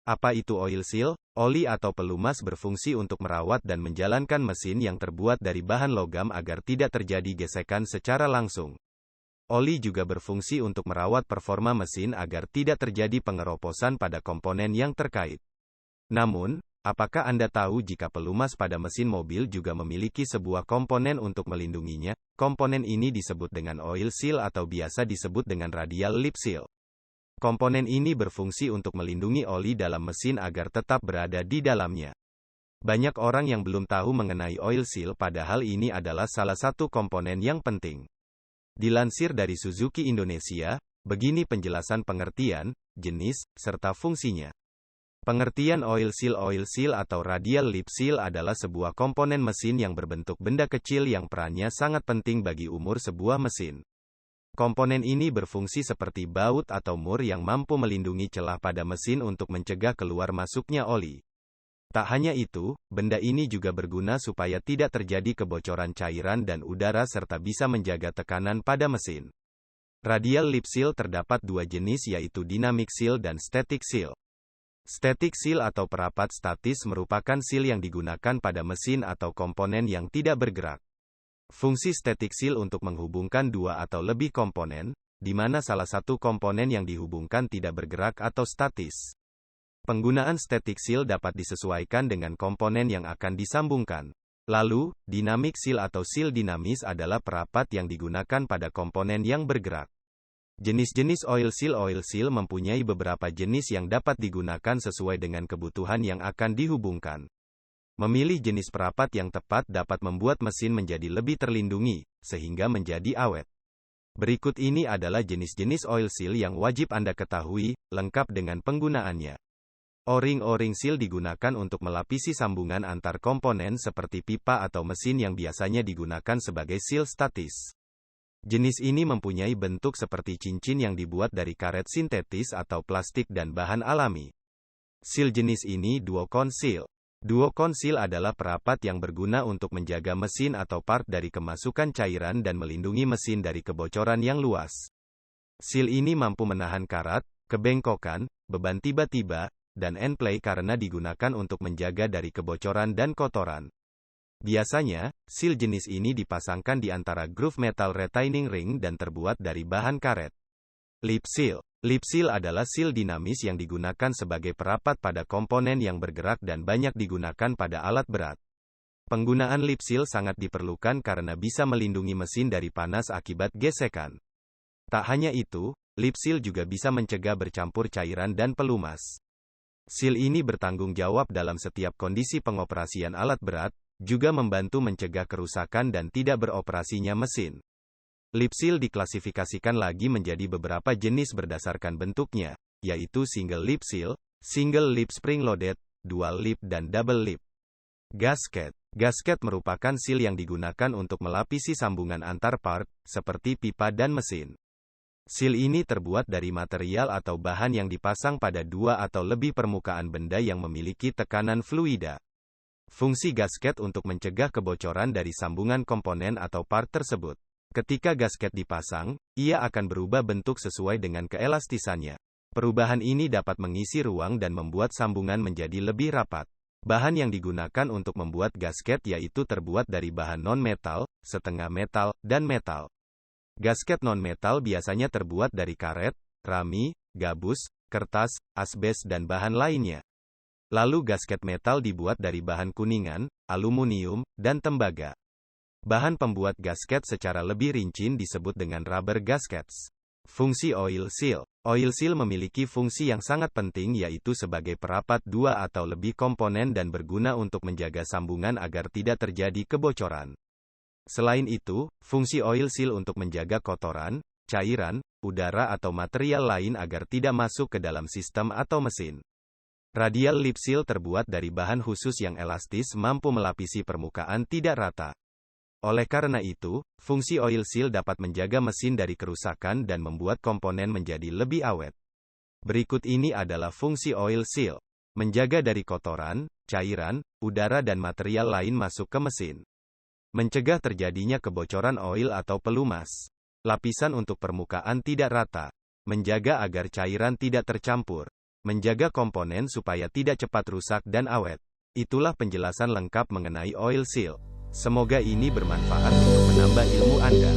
Apa itu oil seal? Oli atau pelumas berfungsi untuk merawat dan menjalankan mesin yang terbuat dari bahan logam agar tidak terjadi gesekan secara langsung. Oli juga berfungsi untuk merawat performa mesin agar tidak terjadi pengeroposan pada komponen yang terkait. Namun, apakah Anda tahu jika pelumas pada mesin mobil juga memiliki sebuah komponen untuk melindunginya? Komponen ini disebut dengan oil seal atau biasa disebut dengan radial lip seal. Komponen ini berfungsi untuk melindungi oli dalam mesin agar tetap berada di dalamnya. Banyak orang yang belum tahu mengenai oil seal padahal ini adalah salah satu komponen yang penting. Dilansir dari Suzuki Indonesia, begini penjelasan pengertian, jenis, serta fungsinya. Pengertian oil seal atau radial lip seal adalah sebuah komponen mesin yang berbentuk benda kecil yang perannya sangat penting bagi umur sebuah mesin. Komponen ini berfungsi seperti baut atau mur yang mampu melindungi celah pada mesin untuk mencegah keluar masuknya oli. Tak hanya itu, benda ini juga berguna supaya tidak terjadi kebocoran cairan dan udara serta bisa menjaga tekanan pada mesin. Radial lip seal terdapat dua jenis yaitu dynamic seal dan static seal. Static seal atau perapat statis merupakan seal yang digunakan pada mesin atau komponen yang tidak bergerak. Fungsi static seal untuk menghubungkan dua atau lebih komponen, di mana salah satu komponen yang dihubungkan tidak bergerak atau statis. Penggunaan static seal dapat disesuaikan dengan komponen yang akan disambungkan. Lalu, dynamic seal atau seal dinamis adalah perapat yang digunakan pada komponen yang bergerak. Jenis-jenis oil seal mempunyai beberapa jenis yang dapat digunakan sesuai dengan kebutuhan yang akan dihubungkan. Memilih jenis perapat yang tepat dapat membuat mesin menjadi lebih terlindungi, sehingga menjadi awet. Berikut ini adalah jenis-jenis oil seal yang wajib Anda ketahui, lengkap dengan penggunaannya. O-ring seal digunakan untuk melapisi sambungan antar komponen seperti pipa atau mesin yang biasanya digunakan sebagai seal statis. Jenis ini mempunyai bentuk seperti cincin yang dibuat dari karet sintetis atau plastik dan bahan alami. Seal jenis ini duocone seal. Duocone seal adalah perapat yang berguna untuk menjaga mesin atau part dari kemasukan cairan dan melindungi mesin dari kebocoran yang luas. Seal ini mampu menahan karat, kebengkokan, beban tiba-tiba, dan end play karena digunakan untuk menjaga dari kebocoran dan kotoran. Biasanya, seal jenis ini dipasangkan di antara groove metal retaining ring dan terbuat dari bahan karet. Lip seal. Lip seal adalah seal dinamis yang digunakan sebagai perapat pada komponen yang bergerak dan banyak digunakan pada alat berat. Penggunaan lip seal sangat diperlukan karena bisa melindungi mesin dari panas akibat gesekan. Tak hanya itu, lip seal juga bisa mencegah bercampur cairan dan pelumas. Seal ini bertanggung jawab dalam setiap kondisi pengoperasian alat berat, juga membantu mencegah kerusakan dan tidak beroperasinya mesin. Lip seal diklasifikasikan lagi menjadi beberapa jenis berdasarkan bentuknya, yaitu single lip seal, single lip spring-loaded, dual lip dan double lip. Gasket. Gasket merupakan seal yang digunakan untuk melapisi sambungan antar part, seperti pipa dan mesin. Seal ini terbuat dari material atau bahan yang dipasang pada dua atau lebih permukaan benda yang memiliki tekanan fluida. Fungsi gasket untuk mencegah kebocoran dari sambungan komponen atau part tersebut. Ketika gasket dipasang, ia akan berubah bentuk sesuai dengan keelastisannya. Perubahan ini dapat mengisi ruang dan membuat sambungan menjadi lebih rapat. Bahan yang digunakan untuk membuat gasket yaitu terbuat dari bahan non-metal, setengah metal, dan metal. Gasket non-metal biasanya terbuat dari karet, rami, gabus, kertas, asbes dan bahan lainnya. Lalu gasket metal dibuat dari bahan kuningan, aluminium, dan tembaga. Bahan pembuat gasket secara lebih rinci disebut dengan rubber gaskets. Fungsi oil seal. Oil seal memiliki fungsi yang sangat penting yaitu sebagai perapat dua atau lebih komponen dan berguna untuk menjaga sambungan agar tidak terjadi kebocoran. Selain itu, fungsi oil seal untuk menjaga kotoran, cairan, udara atau material lain agar tidak masuk ke dalam sistem atau mesin. Radial lip seal terbuat dari bahan khusus yang elastis mampu melapisi permukaan tidak rata. Oleh karena itu, fungsi oil seal dapat menjaga mesin dari kerusakan dan membuat komponen menjadi lebih awet. Berikut ini adalah fungsi oil seal. Menjaga dari kotoran, cairan, udara dan material lain masuk ke mesin. Mencegah terjadinya kebocoran oil atau pelumas. Lapisan untuk permukaan tidak rata. Menjaga agar cairan tidak tercampur. menjaga komponen supaya tidak cepat rusak dan awet. Itulah penjelasan lengkap mengenai oil seal. Semoga ini bermanfaat untuk menambah ilmu Anda.